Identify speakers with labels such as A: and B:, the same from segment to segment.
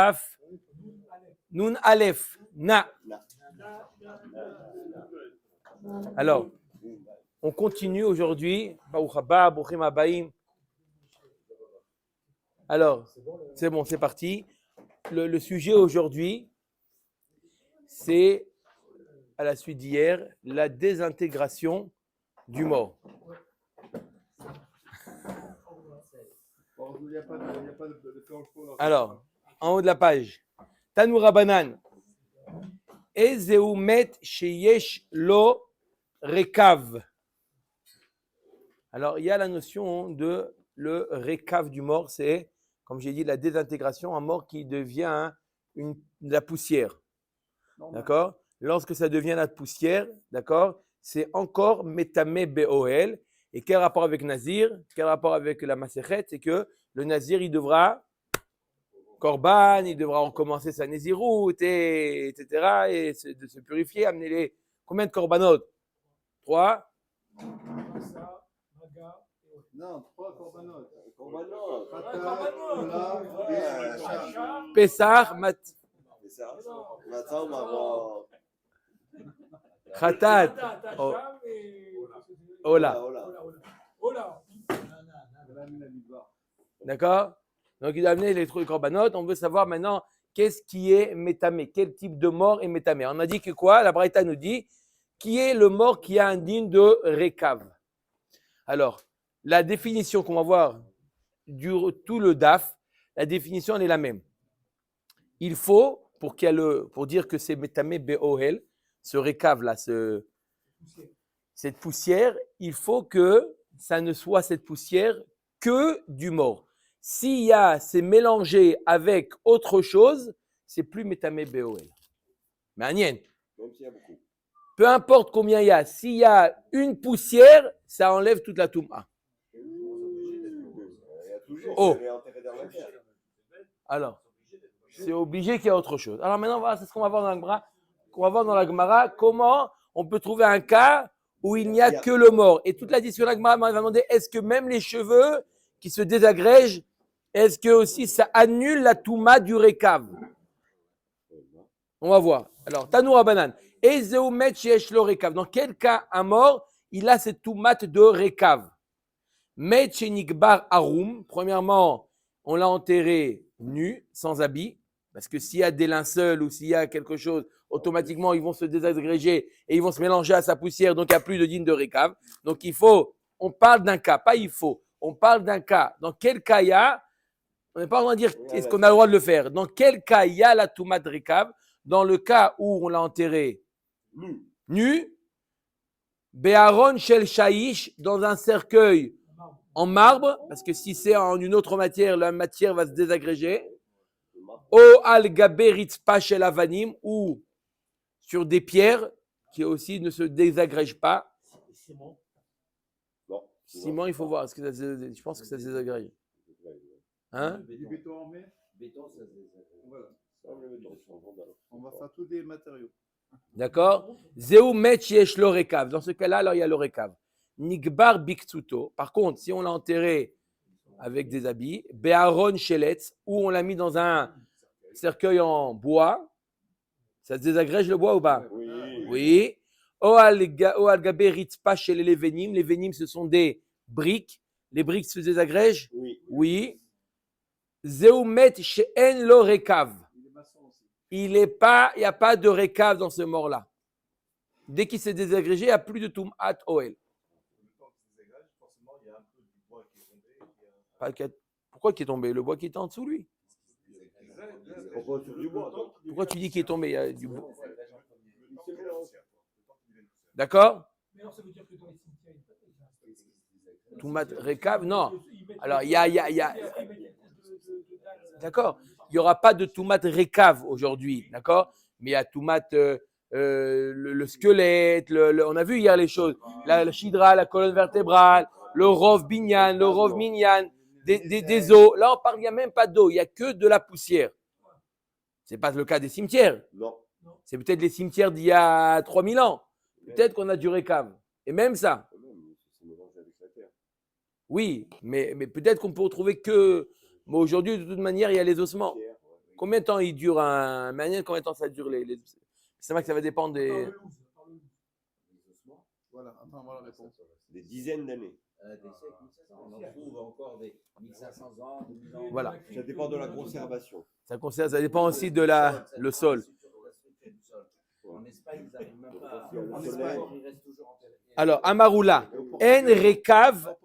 A: Af, Nun Aleph, Na. Alors, on continue aujourd'hui. Baruch haba, Bruchim habaim. Alors, c'est bon, c'est parti. Le sujet aujourd'hui, c'est, à la suite d'hier, la désintégration du mort. Alors, en haut de la page, Tanu Rabanan, Ezeu met sheyesh lo rekav. Alors, il y a la notion de le rekav du mort, c'est, comme j'ai dit, la désintégration, un mort qui devient de la poussière. D'accord? Lorsque ça devient la poussière, d'accord, c'est encore métamé be'ohel. Et quel rapport avec Nazir? Quel rapport avec la Masechet? C'est que le Nazir, il devra Korban, il devra recommencer sa Nézirout, etc. Et de se purifier, amener les. Combien de Korbanot? 3?
B: Non, 3 Korbanot.
A: Pessah, Khatat, Ola. D'accord? Donc, il a amené les trucs Korbanot. On veut savoir maintenant qu'est-ce qui est métamé, quel type de mort est métamé. On a dit que quoi? La Braïta nous dit qui est le mort qui a un digne de Rekav. Alors, la définition qu'on va voir tout le DAF, la définition elle est la même. Il faut, pour dire que c'est métamé Be'ohel, ce Rekav là, cette poussière, il faut que ça ne soit cette poussière que du mort. C'est mélangé avec autre chose, c'est plus métamé Be'ohel. Mais Agnien, peu importe combien il y a, s'il y a une poussière, ça enlève toute la touma. Oh. Alors, c'est obligé qu'il y ait autre chose. Alors maintenant, voilà, c'est ce qu'on va voir dans la Gemara. On va voir dans la Gemara comment on peut trouver un cas où il n'y a que le mort. Et toute la discussion de la Gemara va demander est-ce que même les cheveux qui se désagrègent, est-ce que aussi ça annule la touma du Rekav? On va voir. Alors, Tanou Rabanan. Ezeu met sheyesh lo Rekav. Dans quel cas un mort, il a cette toumat de Rekav? Met shenikbar arum. Premièrement, on l'a enterré nu, sans habit. Parce que s'il y a des linceuls ou s'il y a quelque chose, automatiquement, ils vont se désagréger et ils vont se mélanger à sa poussière. Donc, il n'y a plus de digne de Rekav. Donc, on parle d'un cas, pas il faut. On parle d'un cas. Dans quel cas il y a? On n'est pas en train de dire est-ce qu'on a le droit de le faire. Dans quel cas il y a la toumat de Rekav? Dans le cas où on l'a enterré nu, Be'aron shel shaïch, dans un cercueil en marbre, parce que si c'est en une autre matière, la matière va se désagréger. O al gabé ritzpa shel avanim, ou sur des pierres qui aussi ne se désagrègent pas. Ciment, il faut voir. Est-ce que je pense que ça se désagrège. Hein?
B: Du béton armé? Béton, ça se désagrège. On va faire tous des matériaux.
A: D'accord? Zeu met yesh lo rekav. Dans ce cas-là, alors il y a le rekav. Nikbar biktsuto. Par contre, si on l'a enterré avec des habits, be'aron sheletz, ou on l'a mis dans un cercueil en bois, ça se désagrège le bois ou pas? Oui. O al gabé ritzpa shel levenim. Les venim, ce sont des briques. Les briques se désagrègent? Oui. Zeu met she'en lo rekav. Il n'y a pas de récave dans ce mort-là. Dès qu'il s'est désagrégé, il n'y a plus de Tum'at Oel. Pourquoi qui est tombé? Le bois qui était en dessous, lui. Pourquoi tu dis qu'il est tombé? Il y a du bois. D'accord? Tum'at récave? Non. Alors, il y a... D'accord? Il n'y aura pas de Toumat Récave aujourd'hui, d'accord? Mais il y a Toumat, le squelette, on a vu hier les choses, la chidra, la colonne vertébrale, le rov binyan, le rov minyan, des os. Là, on parle, il n'y a même pas d'eau, il n'y a que de la poussière. Ce n'est pas le cas des cimetières.
C: Non.
A: C'est peut-être les cimetières d'il y a 3000 ans. Peut-être qu'on a du Récave. Et même ça. Oui, mais peut-être qu'on peut retrouver que... Mais aujourd'hui, de toute manière, il y a les ossements. Combien de temps il dure un manière? Combien de temps ça dure C'est vrai que ça va dépendre des.
B: Voilà, attends, voilà la réponse.
C: Des dizaines d'années.
D: Des siècles, 1500. On en trouve encore des 1500 ans, 2000 ans.
A: Voilà.
C: Ça dépend de la conservation.
A: Ça dépend aussi de le sol.
D: En Espagne, ils n'arrivent même pas.
C: En Espagne,
D: Ils restent toujours en terre.
A: Alors, Amaroula, en rekav,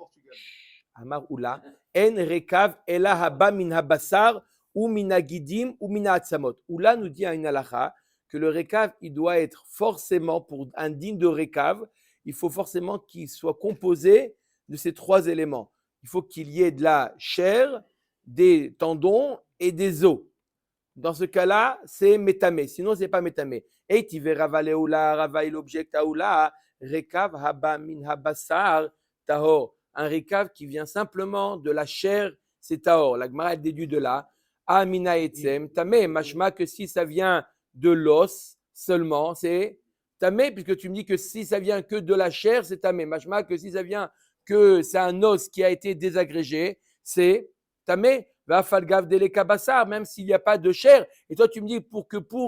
A: Amaroula, en rekav, ela haba min habassar, ou min agidim, ou min atzamot. Oula nous dit à une halakha que le rekav, il doit être forcément, pour un digne de rekav, il faut forcément qu'il soit composé de ces trois éléments. Il faut qu'il y ait de la chair, des tendons et des os. Dans ce cas-là, c'est métamé. Sinon, ce n'est pas métamé. Et tu verras Rava Rava il objecte à Oula, Rekav haba min habassar tahor. Un rekav qui vient simplement de la chair, c'est tahor. La Gemara déduit de là. Amina etzem, tamé, mashma que si ça vient de l'os seulement, c'est tamé, puisque tu me dis que si ça vient que de la chair, c'est tamé. Mashma que si ça vient que c'est un os qui a été désagrégé, c'est tamé. Va falgav deleka bassar, même s'il n'y a pas de chair. Et toi, tu me dis pour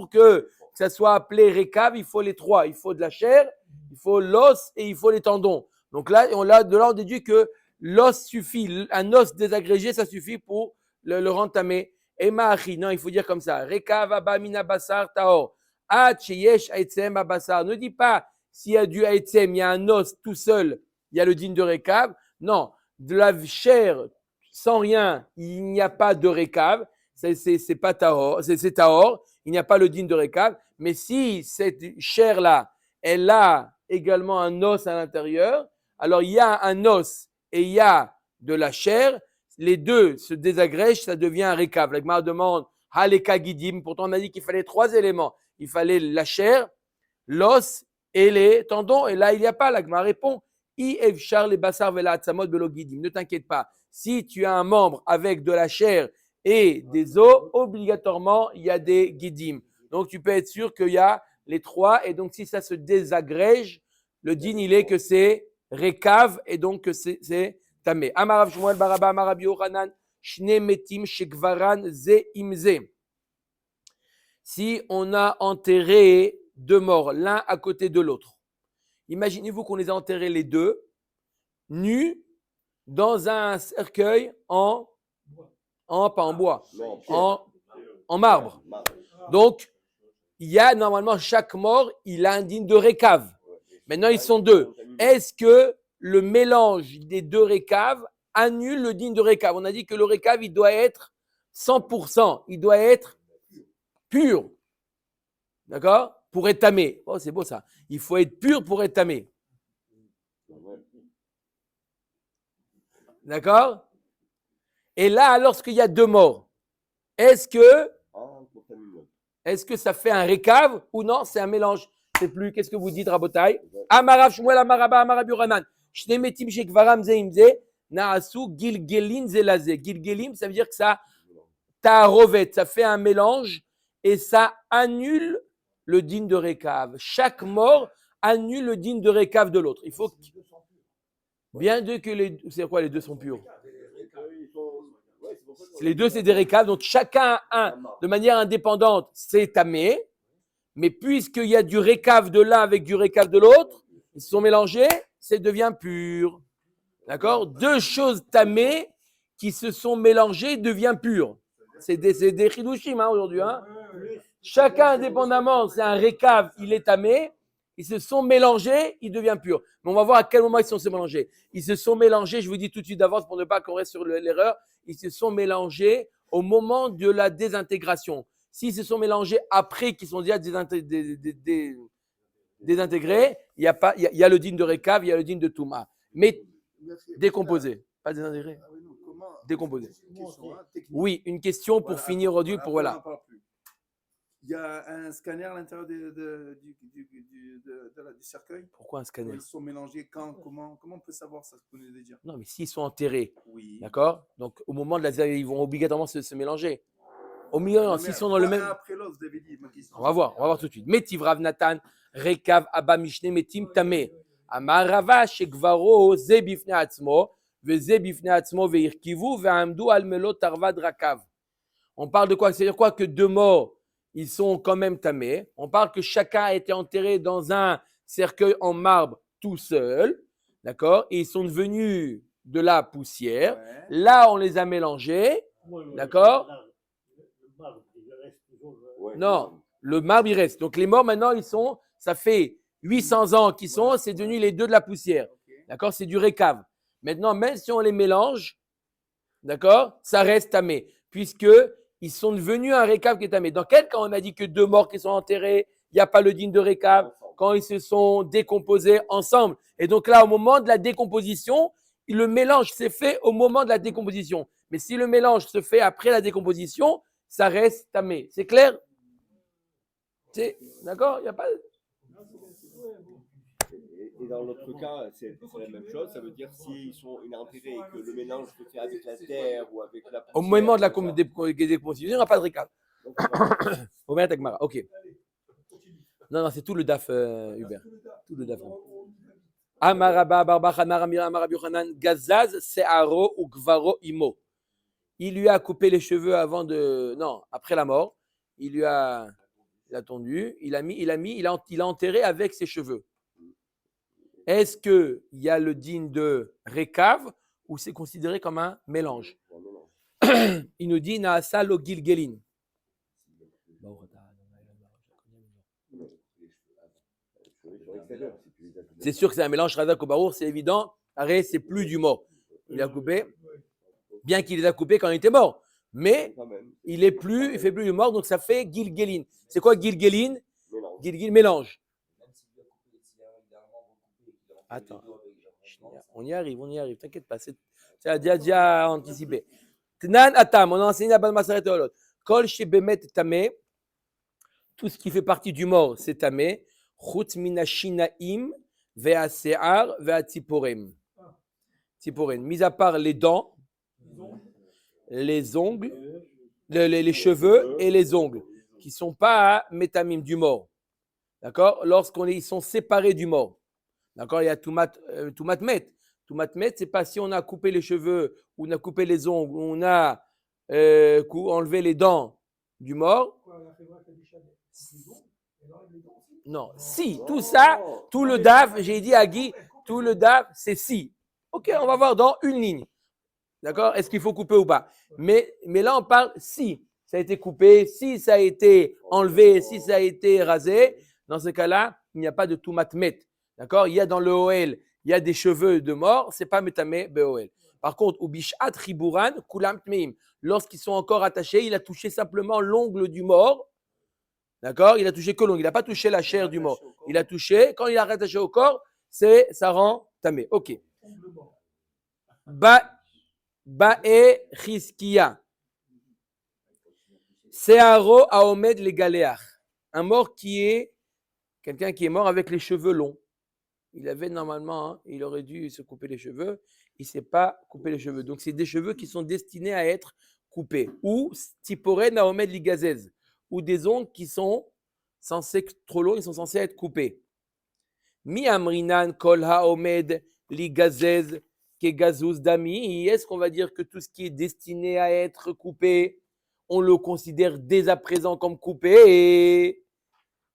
A: que ça soit appelé rekav, il faut les trois. Il faut de la chair, il faut l'os et il faut les tendons. Donc là, on déduit que l'os suffit. Un os désagrégé, ça suffit pour le rendre tamé. Et ma'achi, non, il faut dire comme ça. Rekav aba mina bassar taor. Yesh aitzem abassar. Ne dis pas s'il y a du aitzem, il y a un os tout seul, il y a le digne de rekav. Non, de la chair sans rien, il n'y a pas de rekav. C'est pas tahor, c'est tahor. Il n'y a pas le digne de rekav. Mais si cette chair-là, elle a également un os à l'intérieur, alors il y a un os et il y a de la chair. Les deux se désagrègent, ça devient un rekav. La Gemara demande haleka gidim. Pourtant, on a dit qu'il fallait trois éléments. Il fallait la chair, l'os et les tendons. Et là, il n'y a pas. La Gemara répond I evchar les bassar vela atzamot belo gidim. Ne t'inquiète pas. Si tu as un membre avec de la chair et des os, obligatoirement, il y a des guidim. Donc, tu peux être sûr qu'il y a les trois. Et donc, si ça se désagrège, le din, il est que c'est rekav et donc que c'est tamé. Amarav Shmuel Baraba Amarav Yochanan Shne metim shekvaran ze imze. Si on a enterré deux morts, l'un à côté de l'autre, imaginez-vous qu'on les a enterrés les deux, nus, dans un cercueil pas en bois, en marbre. Donc, il y a normalement chaque mort, il a un digne de récave. Maintenant, ils sont deux. Est-ce que le mélange des deux récaves annule le digne de récave? On a dit que le récave, il doit être 100%, il doit être pur. D'accord? Pour être tamé. Oh, c'est beau ça. Il faut être pur pour être tamé. D'accord? Et là, lorsqu'il y a deux morts, est-ce que ça fait un récave ou non? C'est un mélange. Je ne sais plus. Qu'est-ce que vous dites, Rabotai? Amarav Shmuel Amaraba Amarav Yochanan. Shne metim shekvaram ze imze naasu gilgelin zelaze. Gilgelim, ça veut dire que ça ta'arovet, ça fait un mélange et ça annule le digne de récave. Chaque mort annule le digne de récave de l'autre. Il faut bien que c'est quoi les deux sont purs? Les deux, c'est des récaves. Donc, chacun a un, de manière indépendante, c'est tamé. Mais puisqu'il y a du récave de l'un avec du récave de l'autre, ils se sont mélangés, ça devient pur. D'accord? Deux choses tamées qui se sont mélangées devient pur. C'est des chidushim aujourd'hui. Hein? Chacun indépendamment, c'est un récave, il est tamé. Ils se sont mélangés, il devient pur. Mais on va voir à quel moment ils se sont mélangés. Ils se sont mélangés, je vous dis tout de suite d'avance pour ne pas qu'on reste sur l'erreur, ils se sont mélangés au moment de la désintégration. S'ils se sont mélangés après qu'ils sont déjà désintégrés, il y a le digne de récave, il y a le digne de Touma. Mais décomposé, pas désintégré, décomposé. Oui, une question pour finir aujourd'hui, pour voilà.
B: Il y a un scanner à l'intérieur du cercueil.
A: Pourquoi un scanner?
B: Ils sont mélangés comment on peut savoir ça? Dire.
A: Non, mais s'ils sont enterrés,
B: oui.
A: D'accord? Donc au moment de ils vont obligatoirement se mélanger. Au milieu, s'ils sont dans le même.
B: Après l'os, vous avez dit,
A: on va voir tout de suite. Metiv Rav Natan, Rekav Abba Mishne Metim Tameh. Amarava Shekvaro Ze Bifne Atzmo, Ve Ze Bifne Atzmo Veirkivu, Ve Amdu Al Melo Tarvad Rakav. On parle de quoi? C'est-à-dire quoi? Que deux morts, ils sont quand même tamés. On parle que chacun a été enterré dans un cercueil en marbre tout seul. D'accord? Et ils sont devenus de la poussière.
B: Ouais.
A: Là, on les a mélangés. D'accord?
C: Ouais.
A: Non, le marbre, il reste. Donc, les morts, maintenant, ça fait 800 ans qu'ils sont, c'est devenu les deux de la poussière. D'accord? C'est du récave. Maintenant, même si on les mélange, d'accord, ça reste tamé, puisque ils sont devenus un récave qui est tamé. Dans quel cas on a dit que deux morts qui sont enterrés, il n'y a pas le digne de récave quand ils se sont décomposés ensemble. Et donc là, au moment de la décomposition, le mélange s'est fait au moment de la décomposition. Mais si le mélange se fait après la décomposition, ça reste tamé. C'est clair? D'accord? Il n'y a pas.
C: Et dans l'autre cas, c'est la même chose. Ça veut dire s'ils sont enterrés et que le mélange se fait avec la terre ou avec la poussière.
A: Au moment de la
C: comme ça.
A: décomposition, il n'y aura pas de récave.
C: Donc, voilà.
A: Au moment de la Gemara. Ok. Non, c'est tout le DAF, Hubert. Tout le DAF. Amaraba, Barbachan, Maramira, Marabuchanan, Gazaz, Searo ou Gvaro Imo. Il lui a coupé les cheveux après la mort. Il a tondu, il a enterré avec ses cheveux. Est-ce qu'il y a le digne de récave ou c'est considéré comme un mélange? Il nous dit Naasa lo Gilgelin. C'est sûr que c'est un mélange Razak au Barour, c'est évident. Arrête, c'est plus du mort. Il a coupé, bien qu'il les a coupés quand il était mort. Mais il fait plus du mort, donc ça fait Gilgelin. C'est quoi Gilgelin? Gilgil, mélange. Attends, on y arrive, t'inquiète pas. Tu as déjà anticipé. Tnan Atam, on a enseigné à Balmasaret Olot. Kol Shebemet Tamé, tout ce qui fait partie du mort, c'est Tamé. Chutz Minashinaim, Vea Se'ar, Vea Tziporem. Tziporem. Mis à part les dents, les ongles, les cheveux et les ongles, qui ne sont pas métamim du mort. D'accord? Ils sont séparés du mort. D'accord? Il y a Toumatmet. Toumatmet, c'est pas si on a coupé les cheveux, ou on a coupé les ongles, ou on a enlevé les dents du mort. Non, si, tout ça, tout le DAF, j'ai dit à Guy, tout le DAF, c'est si. Ok, on va voir dans une ligne. D'accord? Est-ce qu'il faut couper ou pas? Mais là, on parle si ça a été coupé, si ça a été enlevé, si ça a été rasé. Dans ce cas-là, il n'y a pas de toumatmet. D'accord? Il y a dans le OL, il y a des cheveux de mort, c'est pas métamé BOL. Par contre, au bishat riburan, kulam tmeim. Lorsqu'ils sont encore attachés, il a touché simplement l'ongle du mort. D'accord? Il a touché que l'ongle, il n'a pas touché la chair du mort. Il a touché, quand il a rattaché au corps, ça rend tamé. Ok. Ba'e Chizkiya. Searo Aomed le Galéach. Un mort quelqu'un qui est mort avec les cheveux longs. Il avait normalement, il aurait dû se couper les cheveux. Il ne s'est pas coupé les cheveux. Donc, c'est des cheveux qui sont destinés à être coupés. Ou Tiporen Aomed Ligazez. Ou des ongles qui sont censés être trop longs, ils sont censés être coupés. Mi Amrinan Kol Haomed Ligazez. Kegazuz Dami, est-ce qu'on va dire que tout ce qui est destiné à être coupé, on le considère dès à présent comme coupé?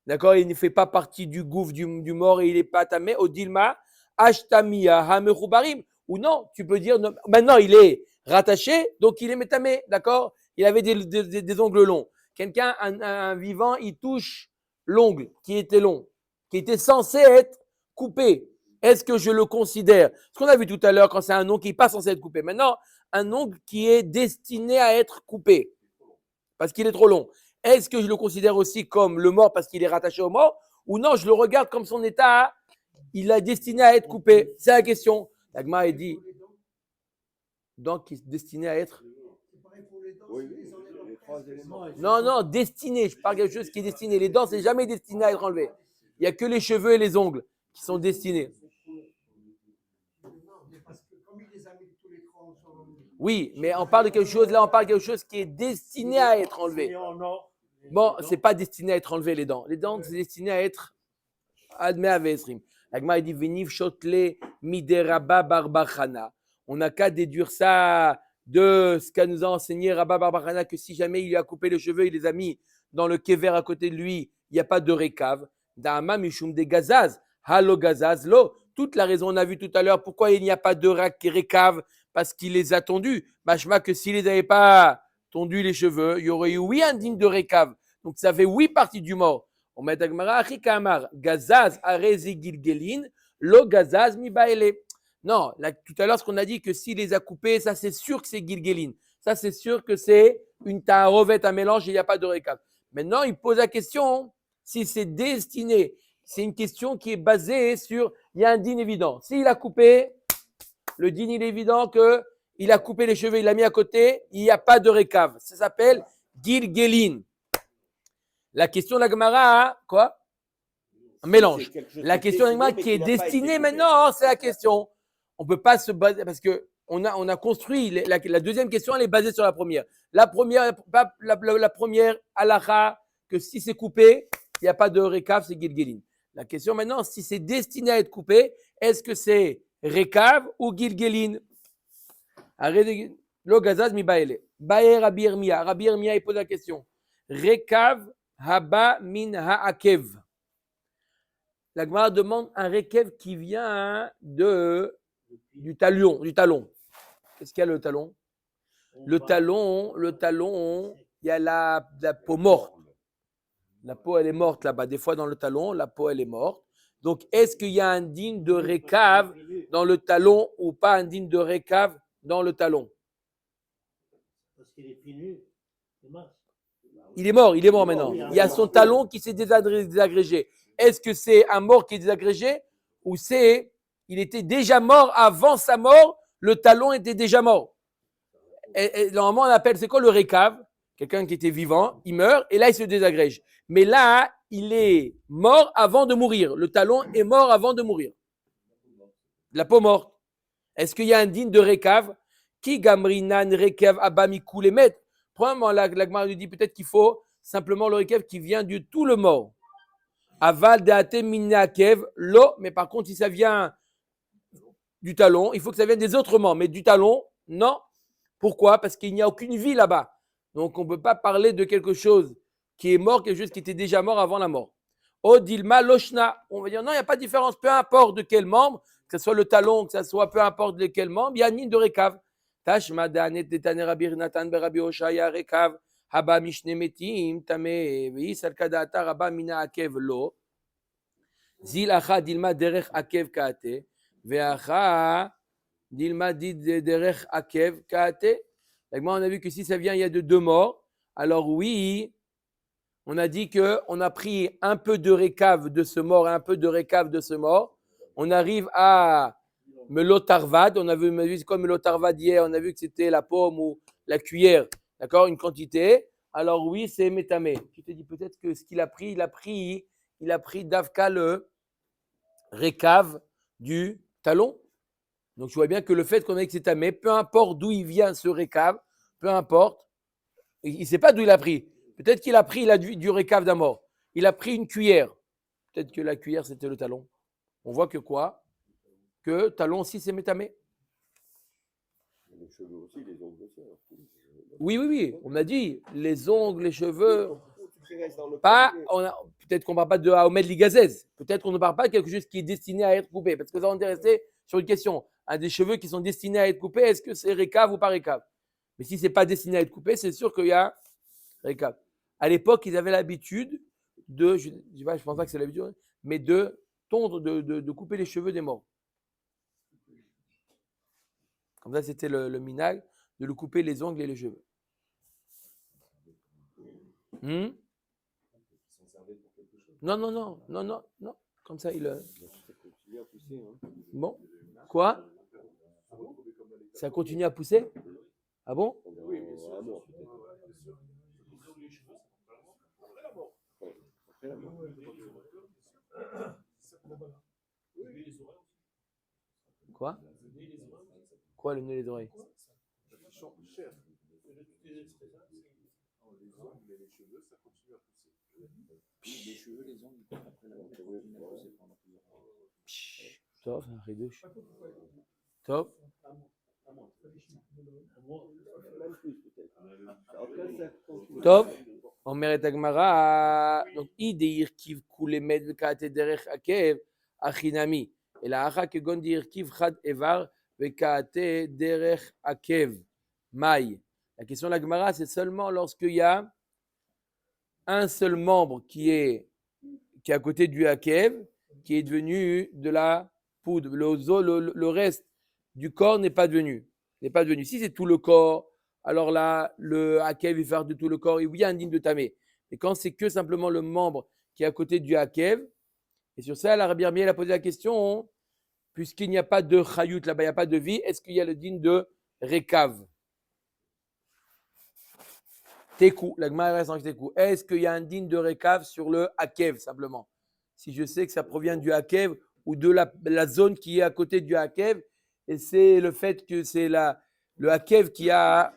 A: D'accord, il ne fait pas partie du gouffre du mort et il n'est pas tamé. Odilma, Ashtamiya, Hamechubarim. Ou non, tu peux dire, non, maintenant il est rattaché, donc il est métamé. D'accord? Il avait des ongles longs. Quelqu'un, un vivant, il touche l'ongle qui était long, qui était censé être coupé. Est-ce que je le considère? Ce qu'on a vu tout à l'heure quand c'est un ongle qui n'est pas censé être coupé. Maintenant, un ongle qui est destiné à être coupé parce qu'il est trop long. Est-ce que je le considère aussi comme le mort parce qu'il est rattaché au mort? Ou non, je le regarde comme son état, il est destiné à être coupé. C'est la question. L'agma a dit, donc il est destiné à être... Non, destiné. Je parle de quelque chose qui est destiné. Les dents, c'est jamais destiné à être enlevé. Il n'y a que les cheveux et les ongles qui sont destinés. Oui, mais on parle de quelque chose, là on parle de quelque chose qui est destiné à être enlevé. Bon, c'est pas destiné à être enlevé les dents. Les dents, c'est destiné à être admet à Vesrim. L'agma dit Veniv shotle mideraba barbachana. On n'a qu'à déduire ça de ce qu'a nous a enseigné Rabba Barbarana, que si jamais il lui a coupé les cheveux, il les a mis dans le kever à côté de lui, il n'y a pas de récave. Da'ama mishum de gazaz, halo gazaz lo. Toute la raison, on a vu tout à l'heure, pourquoi il n'y a pas de récave, parce qu'il les a tondus. Machma que s'il les avait pas tondus les cheveux, il y aurait eu oui un digne de récave. Donc ça fait oui partie du mort. On met Agmara, Achikamar, gazaz arezi gilgelin, lo gazaz mi baele. Non, là, tout à l'heure, ce qu'on a dit que s'il les a coupés, ça c'est sûr que c'est Gilgelin. Ça c'est sûr que c'est une taharovet, un mélange, il n'y a pas de récap. Maintenant, il pose la question si c'est destiné. C'est une question qui est basée sur, il y a un din évident. S'il a coupé, le din il est évident que il a coupé les cheveux, il l'a mis à côté, il n'y a pas de récave. Ça s'appelle Gilgelin. La question de la Gemara, quoi? Un mélange. La question de la Gemara qui est destinée maintenant, c'est la question. On ne peut pas se baser parce que on a construit la deuxième question, elle est basée sur la première. La première halakha, que si c'est coupé, il n'y a pas de récave, c'est Gilgelin. La question maintenant, si c'est destiné à être coupé, est-ce que c'est récave ou Gilgelin? Lo gazaz mi baele. Bae Rabbi Yirmiyah. Rabbi Yirmiyah, il pose la question. Récave haba min ha'akev. La Gemara demande un rékev qui vient du talon. Qu'est-ce qu'il y a le talon? Le talon, il y a la peau morte. La peau, elle est morte là-bas. Des fois, dans le talon, la peau, elle est morte. Donc, est-ce qu'il y a un digne de récave dans le talon ou pas un digne de récave dans le talon?
E: Parce qu'il est fini,
A: il est mort maintenant. Il y a son talon qui s'est désagrégé. Est-ce que c'est un mort qui est désagrégé ou il était déjà mort avant sa mort, le talon était déjà mort. Et normalement, on appelle, c'est quoi le récave? Quelqu'un qui était vivant, il meurt et là, il se désagrège. Mais là, il est mort avant de mourir. Le talon est mort avant de mourir. La peau morte. Est-ce qu'il y a un digne de récave? Qui gamrinan récave abamikou les maîtres? Premièrement, la Gemara nous dit peut-être qu'il faut simplement le récave qui vient du tout le mort. Aval deate minakev lo, mais par contre, si ça vient du talon, il faut que ça vienne des autres morts. Mais du talon, non. Pourquoi? Parce qu'il n'y a aucune vie là-bas. Donc, on ne peut pas parler de quelque chose qui est mort, quelque chose qui était déjà mort avant la mort. Odilma loshna. On va dire non, il n'y a pas de différence. Peu importe de quel membre, que ce soit le talon, que ce soit peu importe de quel membre, il y a une ligne de récave. Tashma danet detane Rabbi Natan berabi Oshaya récave. Haba mishne metim tame ve'isal kadata rabba mina akev lo. Zil acha dilma derech akev kaate. Ve'acha dilma dit derech akev kaate. On a vu que si ça vient, il y a de deux morts. Alors oui, on a dit qu'on a pris un peu de récave de ce mort et un peu de récave de ce mort. On arrive à melotarvad. On a vu c'est quoi melotarvad hier? On a vu que c'était la pomme ou la cuillère. D'accord? Une quantité. Alors oui, c'est métamé. Tu te dis peut-être que ce qu'il a pris, il a pris d'Avka le récave du talon. Donc tu vois bien que le fait qu'on ait que c'est tamé, peu importe d'où il vient ce récave, peu importe, il ne sait pas d'où il a pris. Peut-être qu'il a pris du récave d'un mort. Il a pris une cuillère. Peut-être que la cuillère, c'était le talon. On voit que quoi? Que talon aussi, c'est métamé.
C: Les cheveux aussi, les ongles aussi.
A: Oui. On a dit les ongles, les cheveux. Pas, peut-être qu'on ne parle pas de Haomed Ligazez. Peut-être qu'on ne parle pas de quelque chose qui est destiné à être coupé. Parce que ça, on est resté sur une question. Un des cheveux qui sont destinés à être coupés, est-ce que c'est récave ou pas récave? Mais si ce n'est pas destiné à être coupé, c'est sûr qu'il y a récave. À l'époque, ils avaient l'habitude de, je ne pense pas que c'est l'habitude, mais de tondre, de couper les cheveux des morts. Comme ça, c'était le minag, de lui couper les ongles et les cheveux. Non. Comme ça, il. Bon. Quoi? Ça continue à pousser? Ah bon? Quoi? Quoi le nez et les oreilles?
D: Les cheveux, les ongles, après la continuent à pousser pendant plusieurs
A: Top, un rideau. Top.
C: Même plus peut-être. En tout cas, ça continue.
A: Tov, אומרת הגמרא, donc דהרכיב כולי מת וקעתי דרך עקב, הכי נמי. אלא אחא כגון דהרכיב חד איבר וקעתי דרך עקב. מאי. La question de la Gemara, c'est seulement lorsqu'il y a un seul membre qui est à côté du hakev, qui est devenu de la poudre. Le reste du corps n'est pas devenu. Si c'est tout le corps, alors là, le hakev il fait de tout le corps, et oui, il y a un digne de tamé. Et quand c'est que simplement le membre qui est à côté du hakev, et sur ça, la Rabbi Yirmiyah a posé la question, puisqu'il n'y a pas de chayut là-bas, il n'y a pas de vie, est-ce qu'il y a le digne de rekav? Tekou, la Gemara reste en tekou. Est-ce qu'il y a un digne de rekav sur le hakev simplement? Si je sais que ça provient du hakev ou de la zone qui est à côté du hakev, et c'est le fait que c'est le hakev qui a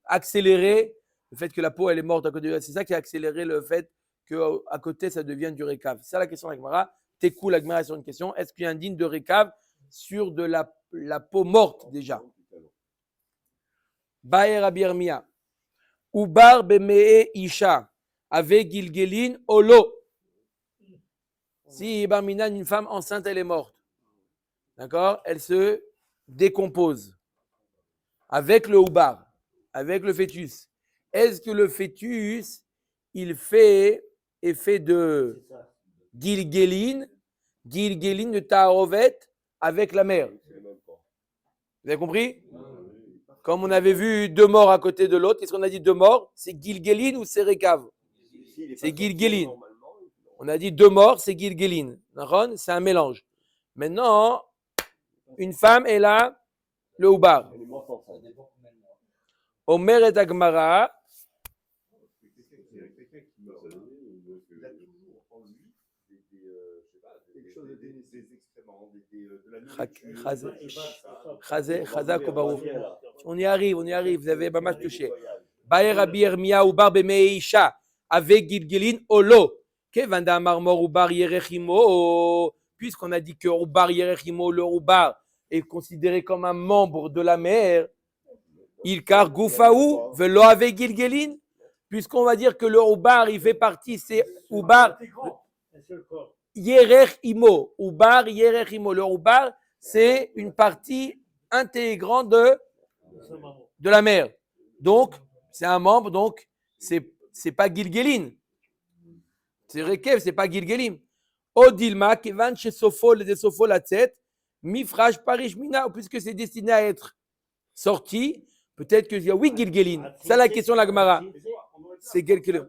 A: accéléré le fait que la peau elle est morte à côté, c'est ça qui a accéléré le fait qu'à côté ça devient du rekav. C'est ça la question de la Gemara. Tekou, la Gemara est sur une question. Est-ce qu'il y a un digne de rekav sur de la peau morte déjà? Baer Rabbi Yirmiyah. Ubar bemee isha avec gilgelin olo. Si Barminan, une femme enceinte, elle est morte. D'accord? Elle se décompose. Avec le ubar, avec le fœtus. Est-ce que le fœtus, il fait effet de gilgelin de ta'arovet avec la mère? Vous avez compris? Comme on avait vu deux morts à côté de l'autre, qu'est-ce qu'on a dit deux morts? C'est Gilgelin ou c'est Rekav? C'est Gilgelin. On a dit deux morts, c'est Gilgelin. C'est un mélange. Maintenant, une femme est là, le Ubar. Omer et Agmara. On y arrive, vous avez pas mal touché. Baer Rabbi Yirmiyah Ubar b'meisha avec Gilgelin olo. Kevanda marmor Ubar yerechimo. Puisqu'on a dit que Ubar yerechimo, le Ubar est considéré comme un membre de la mère. Il car Goufaou velo avec Gilgelin. Puisqu'on va dire que le Ubar il fait partie, c'est Ubar yerechimo. Ubar yerechimo. Le Ubar c'est une partie intégrante de la mère. Donc, c'est un membre, donc c'est pas Gilgelin. C'est Rekev, c'est pas Gilgelim. Odilma, Kevan, chez Sofol, les Sofol à tête, Mifraj, Parish, Mina, puisque c'est destiné à être sorti, peut-être que je dis oui, Gilgelin. C'est ça la question de la Gemara. C'est Gilgelim.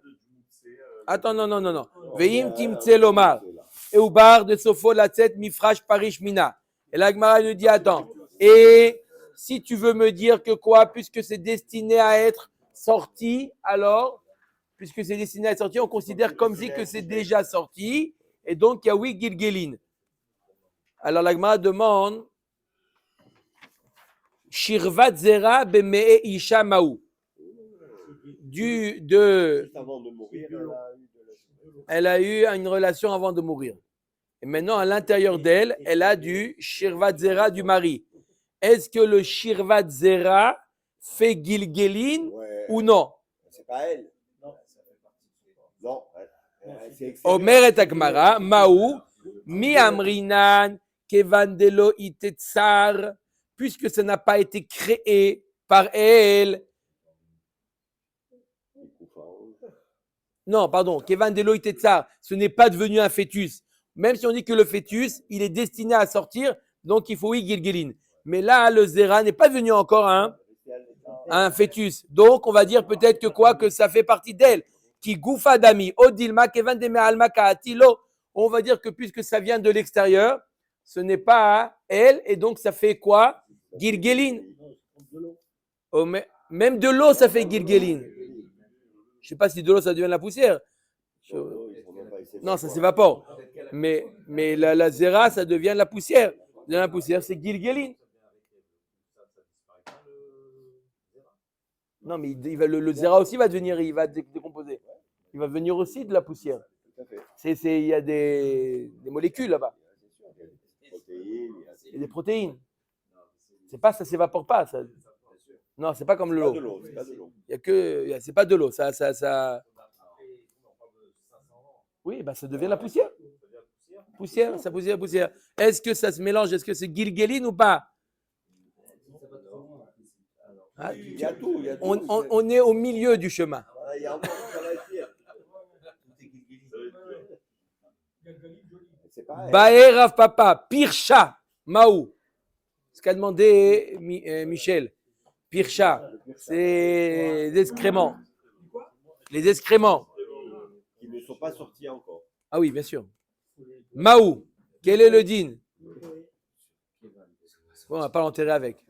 A: Attends, non. Veim, Timtse, Lomar. Eubar, de Sofol à tête, Mifraj, Parish, Mina. Et la Gemara nous dit, attends, et si tu veux me dire que quoi, puisque c'est destiné à être sorti, alors, puisque c'est destiné à être sorti, on considère comme si que c'est déjà sorti, et donc il y a oui, Gilgelin. Alors la Gemara demande, Shirvat Zera b'me'e isha ma'u. Elle a eu une relation avant de mourir. Et maintenant, à l'intérieur d'elle, elle a du Shirvat Zera du mari. Est-ce que le Shirvat Zera fait Gilgelin ou non?
C: C'est pas elle. Non.
A: Omer et Agmara, Maou, Mi Amrinan, Kevandelo Itetsar, puisque ça n'a pas été créé par elle. Non, pardon, Kevandelo Itetsar, ce n'est pas devenu un fœtus. Même si on dit que le fœtus, il est destiné à sortir, donc il faut oui Gilgelin. Mais là, le Zera n'est pas devenu encore un fœtus. Donc, on va dire peut-être que quoi, que ça fait partie d'elle. Qui goufa dami, odilma, kevan de me'alma ka'atilo. On va dire que puisque ça vient de l'extérieur, ce n'est pas elle, et donc ça fait quoi? Gilgelin. Oh, même de l'eau, ça fait Gilgelin. Je ne sais pas si de l'eau, ça devient de la poussière. Non, ça s'évapore. Mais la zera, ça devient de la poussière. De la poussière, c'est Gilgelin. Non, mais le zera aussi va devenir, il va décomposer. Il va venir aussi de la poussière. Il y a des molécules là-bas. Il y a des protéines. C'est pas, ça s'évapore pas. Ça. Non, c'est pas comme
C: C'est
A: l'eau.
C: pas de l'eau, c'est pas de l'eau.
A: Il y a que, c'est pas de l'eau. Ça. Oui, bah ça devient la poussière. Poussière, ça poussière. Est-ce que ça se mélange? Est-ce que c'est Gilgelin ou pas? Ah,
C: Il y a tout, il y a tout.
A: on est au milieu du chemin.
C: Voilà, il y a encore du travail à faire. C'est pareil.
A: Baé Rav Papa, Pircha, Maou. Ce qu'a demandé Michel. Pircha, c'est les excréments. Les excréments.
C: Qui ne sont pas sortis encore.
A: Ah oui, bien sûr. Maou, quel est le din? Bon, on va pas l'enterrer avec.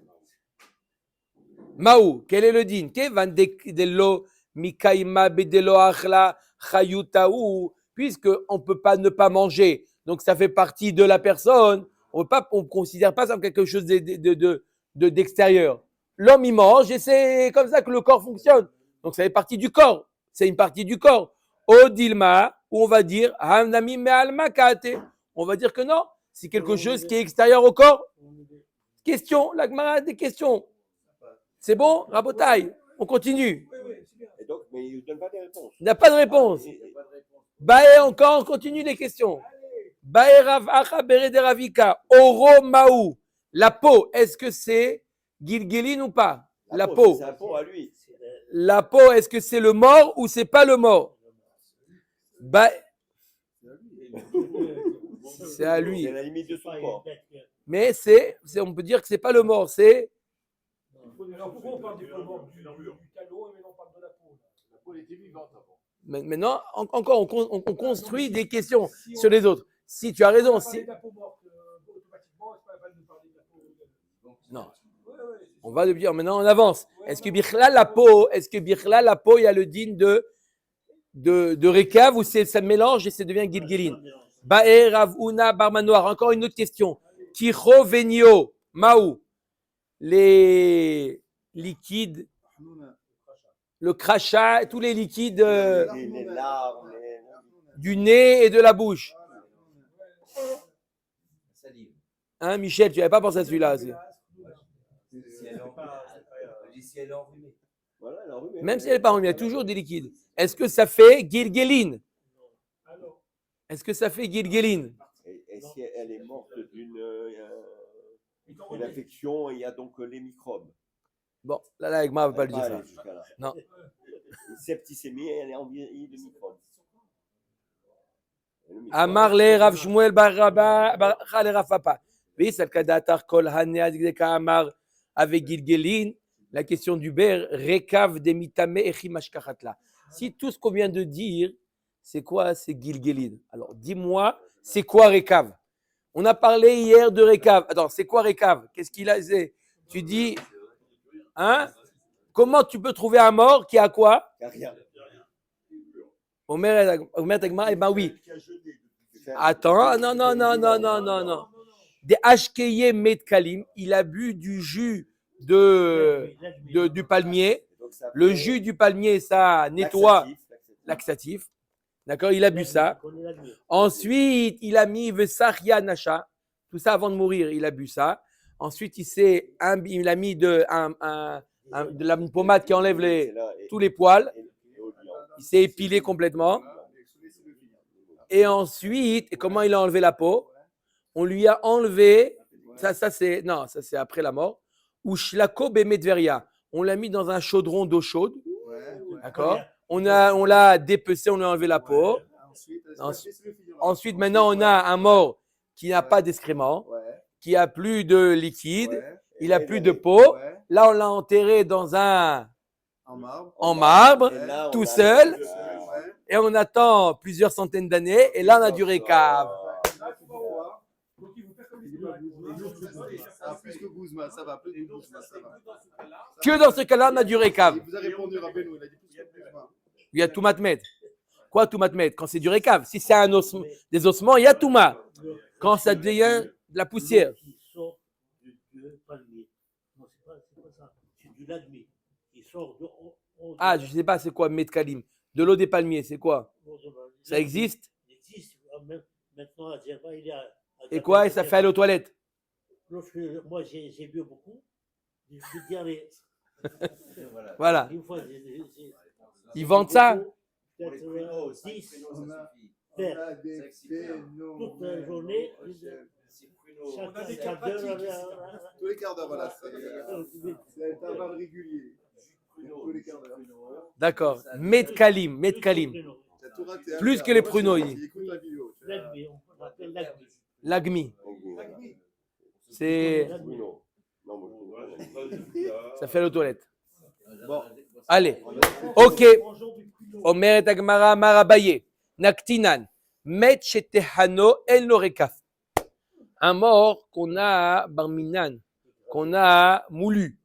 A: Maou, quel est le din? Puisque on ne peut pas ne pas manger, donc ça fait partie de la personne, on ne considère pas ça comme quelque chose d'extérieur. L'homme, il mange et c'est comme ça que le corps fonctionne. Donc ça fait partie du corps, c'est une partie du corps. Odilma, où on va dire, on va dire que non, c'est quelque chose qui est extérieur au corps. Question, la Gemara a des questions. C'est bon, Rabotai, on continue.
C: Et donc, mais il ne donne pas des réponses.
A: Il n'y a pas de réponse. Baé, encore, on continue les questions. Baé Rav Acha Bere de Ravika, Oro Maou. La peau, est-ce que c'est Gilgelin ou pas? La peau.
C: C'est la peau à lui.
A: La peau, est-ce que c'est le mort ou c'est pas le mort? C'est à lui.
C: C'est la limite de son corps.
A: Mais on peut dire que c'est pas le mort, c'est.
F: Alors pourquoi on parle du calot et on parle de la peau?
B: La peau, elle était vivante avant.
A: Maintenant, encore, on construit des questions sur les autres. Si tu as raison, si. Non. On va le dire, maintenant on avance. Est-ce que Bichla la peau, il y a le din de Rekav ou ça mélange et ça devient Gilgelin? Baer Ravuna Barmanoir, encore une autre question. Kicho Venio, Maou, les liquides, le crachat, tous les liquides
C: Les larmes,
A: du nez et de la bouche.
D: Salive.
A: Hein, Michel, tu n'avais pas pensé à celui-là.
D: Si elle est enrhumée.
C: Voilà, elle a enrhumé.
A: Même si elle n'est pas enrhumée, il y a toujours des liquides. Est-ce que ça fait Gilgelin? Est-ce que ça fait Gilgelin?
C: Et si elle est morte d'une infection, il y a donc les microbes.
A: Bon, là, la Egma ne va pas le dire
C: Elle
A: ça.
C: va aller jusqu'à là.
A: Non.
C: Une septicémie, elle est envahie de microbes.
A: Amar le Rav Shmuel bar Chale Rav Papa. Oui, c'est le cas d'Atar Kol Hanea Zigdeka Amar avec Gilgelin. La question du ber, Rekav de Mitame Echi Mashkachatla. Si tout ce qu'on vient de dire, c'est quoi? C'est Gilgelin. Alors, dis-moi, c'est quoi Rekav? On a parlé hier de Rekav. Attends, c'est quoi Rekav? Qu'est-ce qu'il a? Tu dis, hein? Comment tu peux trouver un mort qui a quoi?
C: Il n'y a rien.
A: Omer Tegma, eh ben oui. Attends, non. Des Ashkeye Metkalim, il a bu du jus du palmier. Le jus du palmier, ça nettoie laxatif. D'accord, il a bu ça. Ensuite, il a mis Vesaria Nasha. Tout ça avant de mourir, il a bu ça. Ensuite, il a mis de la pommade qui enlève tous les poils. Il s'est épilé complètement. Et ensuite, comment il a enlevé la peau? On lui a enlevé, ça c'est après la mort. Ushlako Bemedveria. On l'a mis dans un chaudron d'eau chaude. D'accord? On l'a dépecé, on lui a enlevé la peau. Ensuite, maintenant, on a un mort qui n'a pas d'excréments, qui a plus de liquide, il a plus de peau. Là, on l'a enterré dans en marbre, tout seul, et on attend plusieurs centaines d'années, et là, on a du Rekav.
B: Plus que Guzman, ça va. Plus que Guzman, ça va.
A: Que dans ce cas-là, on a du Rekav.
B: Il vous a répondu, Rabbeinu, il a dit plus que Guzman.
A: Il y a Toumat Med. Quoi Toumat Med? Quand c'est du Rekav. Si c'est des ossements, il y a Touma. Quand ça devient de la poussière.
E: Qui sort du palmier. Non, c'est pas ça. C'est du lagmi. Qui sort de.
A: Ah, je ne sais pas, c'est quoi Metkalim? De l'eau des palmiers, c'est quoi? Ça existe?
E: Il existe. Maintenant, à Djerba, il y a.
A: Et quoi? Et ça fait aller aux toilettes?
E: Lorsque moi j'ai bu beaucoup, j'ai diarrhée.
A: Voilà.
E: Une fois,
A: Ils vendent ça.
B: On a des
E: toute la journée, chaque quart d'heure.
B: tous les quarts d'heure, voilà. C'est un intervalle régulier. Tous les quarts d'heure.
A: D'accord. Metkalim.
B: T'as tout raté,
A: Plus
B: hein.
A: que les pruneaux, il dit.
B: Il écoute la vidéo.
E: L'agmi, on l'appelle l'agmi.
A: L'agmi. C'est. Ça fait l'autolette.
B: Bon.
A: Allez. Ok. Omer et Agmara Marabaye. Naktinan. Met shetehano el norekaf. Un mort qu'on a barminan, qu'on a moulu.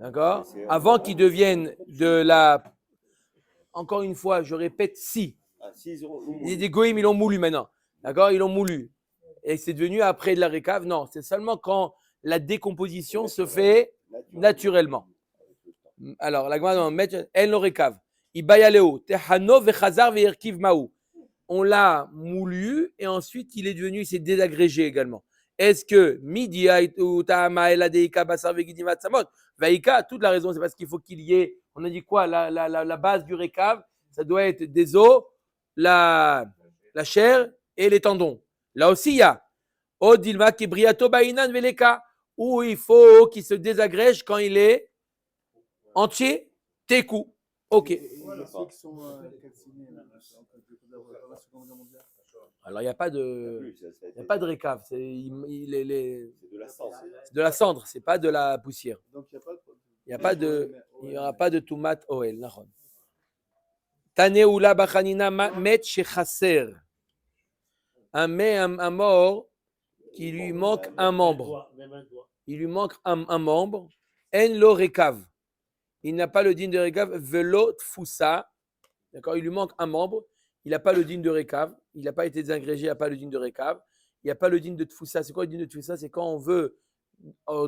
A: D'accord? Avant qu'il devienne de la. Encore une fois, je répète, si. Les goïms, ils l'ont moulu maintenant. D'accord? Ils l'ont moulu. Et c'est devenu après de la récave. Non, c'est seulement quand la décomposition se fait naturellement. Alors, la Gemara met el norekaf. Ibayaleo. Tehano vechazar ve'erkiv maou. On l'a moulu et ensuite il est devenu, il s'est désagrégé également. Est-ce que midi ou ta'ama el adeika basar vegidimat samot vaïka, toute la raison c'est parce qu'il faut qu'il y ait, on a dit quoi, la base du récave, ça doit être des os, la chair et les tendons. Là aussi il y a odilma kibriato bainan veleka, où il faut qu'il se désagrège quand il est entier, teku. Ok.
B: Voilà, ceux qui sont calcinés, là, dans la Seconde Guerre mondiale.
A: Alors il n'y a pas de récave, c'est
C: de la cendre.
A: de la cendre, c'est pas de la poussière.
B: Donc il
A: Il n'y aura pas de toumat oel. Taneoula bachanina met shechaser. Un mort qui lui manque un membre. Il lui manque un membre. En lo rekav. Il n'a pas le digne de rekav. Velo tfusa. D'accord, il lui manque un membre. Il n'a pas le digne de récave. Il n'a pas été désagrégé. Il n'a pas le digne de récave. Il n'y a pas le digne de tfusa. C'est quoi le digne de tfusa? C'est quand on veut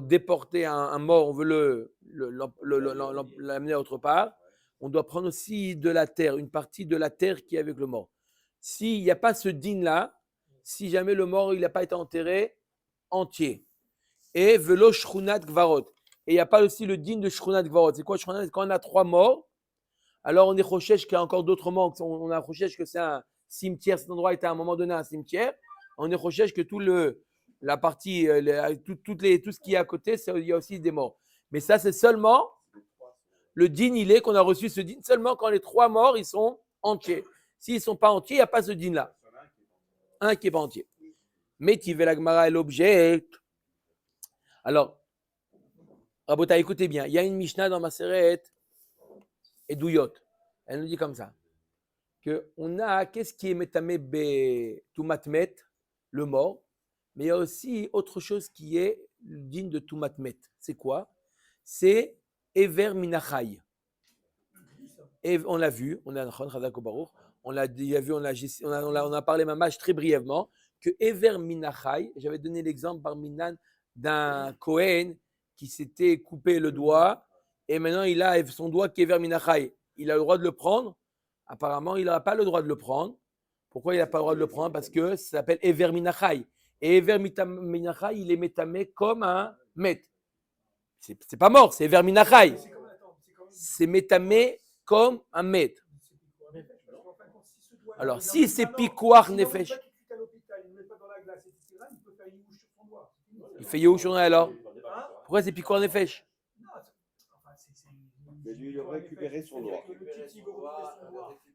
A: déporter un mort, on veut l'amener autre part. On doit prendre aussi de la terre, une partie de la terre qui est avec le mort. S'il n'y a pas ce digne-là, si jamais le mort il n'a pas été enterré entier. Et velo shrunat gvarot. Et il n'y a pas aussi le digne de shrunat gvarot. C'est quoi shrunat? Quand on a 3 morts, alors on est chochesh qu'il y a encore d'autres morts. On a chochesh que c'est un cimetière. Cet endroit était à un moment donné un cimetière. On est chochesh que tout la partie, tout ce qui est à côté, il y a aussi des morts. Mais ça, c'est seulement le din, il est qu'on a reçu ce din seulement quand les 3 morts, ils sont entiers. S'ils ne sont pas entiers, il n'y a pas ce din-là. Un qui n'est pas entier. Mais tu veux la Gemara et l'objet. Alors, Rabota, écoutez bien. Il y a une Mishnah dans Maseret et Douyot. Elle nous dit comme ça. On a, qu'est-ce qui est metamé be tumatmet, le mort. Mais il y a aussi autre chose qui est digne de tumatmet. C'est quoi? C'est Ever Minachai. On l'a vu, on a parlé mamash très brièvement que Ever Minachai, j'avais donné l'exemple par Minan d'un Kohen qui s'était coupé le doigt et maintenant il a son doigt qui est Ever Minachai. Il a le droit de le prendre. Apparemment, il n'aura pas le droit de le prendre. Pourquoi il n'a pas le droit de le prendre? Parce que ça s'appelle Ever Minachai. Et Ever Minachai, il est métamé comme un met. C'est pas mort, c'est Ever Minachai. C'est métamé comme un met. Alors, si c'est Pikouar Nefesh, il fait Yehush sur alors. Pourquoi c'est Pikouar Nefesh?
C: Mais lui, il aurait récupéré son doigt.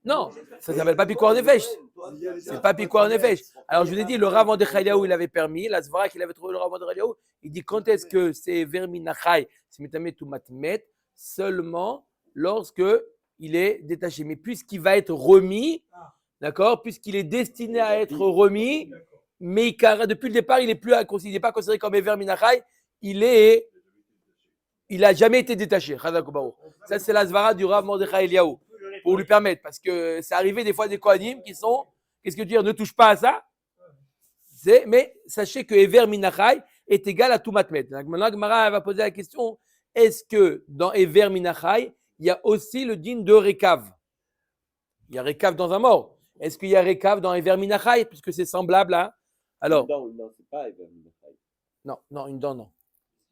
A: Non, ça ne s'appelle pas Pikouar Nefesh. C'est pas Pikouar Nefesh. Alors, je vous ai dit, le Rav Mordechai il avait permis, la Zvara qu'il avait trouvé le Rav Mordechai, il dit quand est-ce que c'est Verminachai, c'est Metamé ou Matmet, seulement lorsque il est détaché. Mais puisqu'il va être remis, d'accord, puisqu'il est destiné à être remis, mais depuis le départ, il n'est pas considéré comme Verminachai, il n'a jamais été détaché. Ça, c'est la Zvara du Rav Mordechai Eliaou, pour lui permettre, parce que c'est arrivé des fois des Kohanim qui sont, qu'est-ce que tu dis, ne touche pas à ça. Mais sachez que Ever Minachai est égal à Tumatmet. Maintenant, Gemara va poser la question, est-ce que dans Ever Minachai, il y a aussi le din de Rekav? Il y a Rekav dans un mort. Est-ce qu'il y a Rekav dans Ever Minachai, puisque c'est semblable à... Alors,
C: non, c'est pas Ever Minachai.
A: Non, non, une dent, non.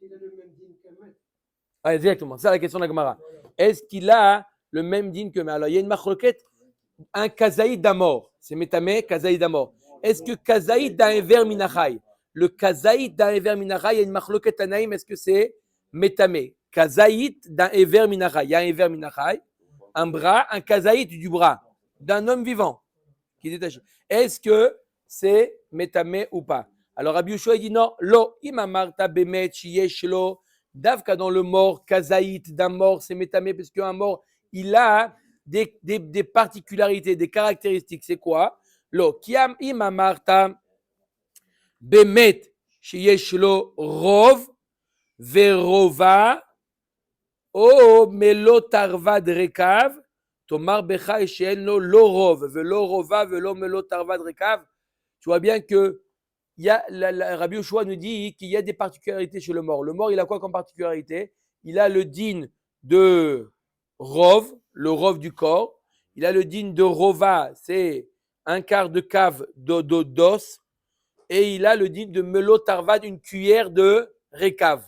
G: Il a le même dîme qu'un maître.
A: Ah, exactement, c'est ça la question de la Gemara. Est-ce qu'il a le même dîme que maître? Alors, il y a une marloquette, un kazaïd d'amor. C'est métamé, kazaïd d'amor. Est-ce que kazaïd d'un ever minachai? Le kazaïd d'un ever minachai, il y a une marloquette anaïm, est-ce que c'est métamé? Kazaïd d'un ever minachai. Il y a un ever minachai, un bras, un kazaïd du bras, d'un homme vivant qui est détaché. Est-ce que c'est métamé ou pas? Alors, Rabbi Yoshua dit non, lo, imamarta bemet shiyeshlo, davka dans le mort, kazaït d'un mort, c'est métamé parce qu'un mort, il a des particularités, des caractéristiques. C'est quoi? Lo, kiam imamarta bemet shiyeshlo rov, verova, o melo tarvad rekav, tomar becha eshenlo lo rov, velo rova, velo melo tarvad rekav. Tu vois bien que il y a, Rabbi Yoshua nous dit qu'il y a des particularités chez le mort. Le mort, il a quoi comme particularité? Il a le din de rov, le rov du corps. Il a le din de rova, c'est un quart de cave d'os. Et il a le din de melo tarvad, une cuillère de récave.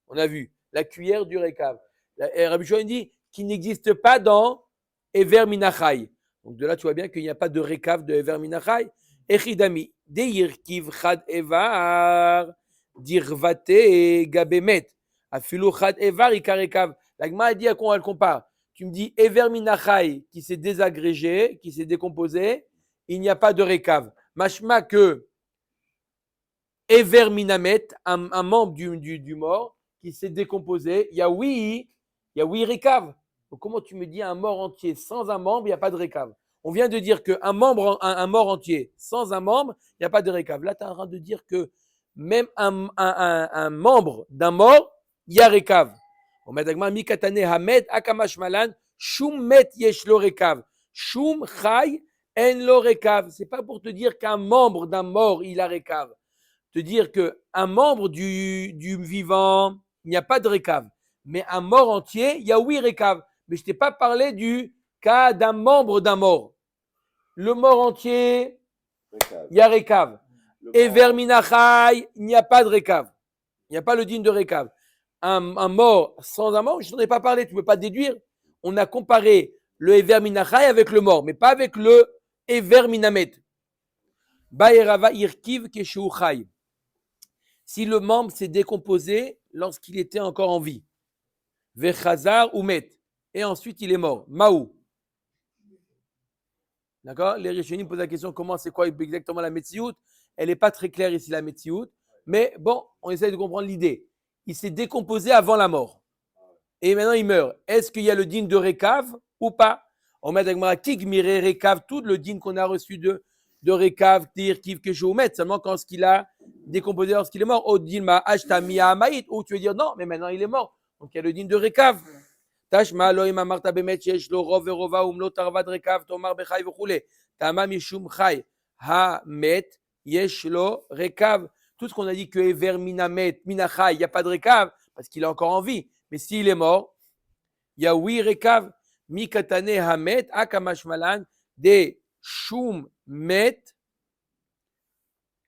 A: On a vu, la cuillère du récave. Rabbi Yoshua dit qu'il n'existe pas dans Ever Minachai. Donc de là, tu vois bien qu'il n'y a pas de récave de Ever Minachai. Echidami, deirkiv chad evar, dirvate gabemet, afilu chad evar ikarekav. La Gemara dit à quoi elle compare? Tu me dis Ever Minachai qui s'est désagrégé, qui s'est décomposé, il n'y a pas de récave. Mashma que Ever Minamet, un membre du mort qui s'est décomposé, il y a oui récave. Donc comment tu me dis un mort entier sans un membre, il n'y a pas de récave? On vient de dire qu'un mort entier sans un membre, il n'y a pas de récave. Là, tu es en train de dire que même un membre d'un mort, il y a récave. On met d'agma mikatane hamed akamash malan shum met yesh lo récave. Shum chay en lo récave. C'est pas pour te dire qu'un membre d'un mort, il a récave. Te dire qu'un membre du vivant, il n'y a pas de récave. Mais un mort entier, il y a oui récave. Mais je ne t'ai pas parlé du cas d'un membre d'un mort. Le mort entier, il y a récave. Et verminachai, il n'y a pas de récave. Il n'y a pas le digne de récave. Un mort sans un mort, je ne t'en ai pas parlé, tu ne peux pas déduire. On a comparé le Everminachai avec le mort, mais pas avec le Everminamet. Baerava irkiv keshu chai. Si le membre s'est décomposé lorsqu'il était encore en vie. Vechazar ou met. Et ensuite il est mort. Maou. D'accord? Les Rishonim posent la question comment c'est quoi exactement la Metsiout. Elle n'est pas très claire ici, la Metsiout. Mais bon, on essaie de comprendre l'idée. Il s'est décomposé avant la mort. Et maintenant, il meurt. Est-ce qu'il y a le din de Récave ou pas? On met avec Kigmire Récave, tout le din qu'on a reçu de Récave, Tir, Kiv, Keshoumet, seulement quand ce qu'il a décomposé lorsqu'il est mort. Au din ma Ashtamiya Amaït, ou tu veux dire non, mais maintenant il est mort. Donc il y a le din de Récave. Tashma lo ima marta bemet yesh lo rov verova umlo tarvad rekav tomar bechai v'chule tama mishum chai ha met yesh lo rekav. Tout ce qu'on a dit que ever minamet minachai, il n'y a pas de rekav parce qu'il est encore en vie. Mais s'il est mort, il y a oui rekav. Mikatane hamet akamash malan de shum met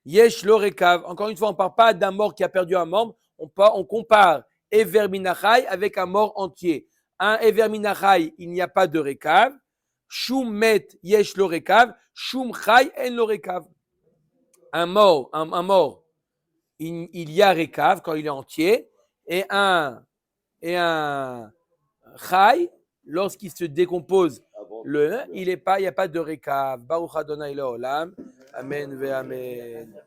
A: yesh lo rekav. Encore une fois, on ne parle pas d'un mort qui a perdu un membre. On compare ever minachai avec un mort entier. Un Ever Minachai, il n'y a pas de récave. Shum met yesh lo récave. Shum chai en lo récave. Un mort, il y a récave quand il est entier. Et un chai, lorsqu'il se décompose, il n'y a pas de récave. Baruch Adonai Leolam. Amen ve amen.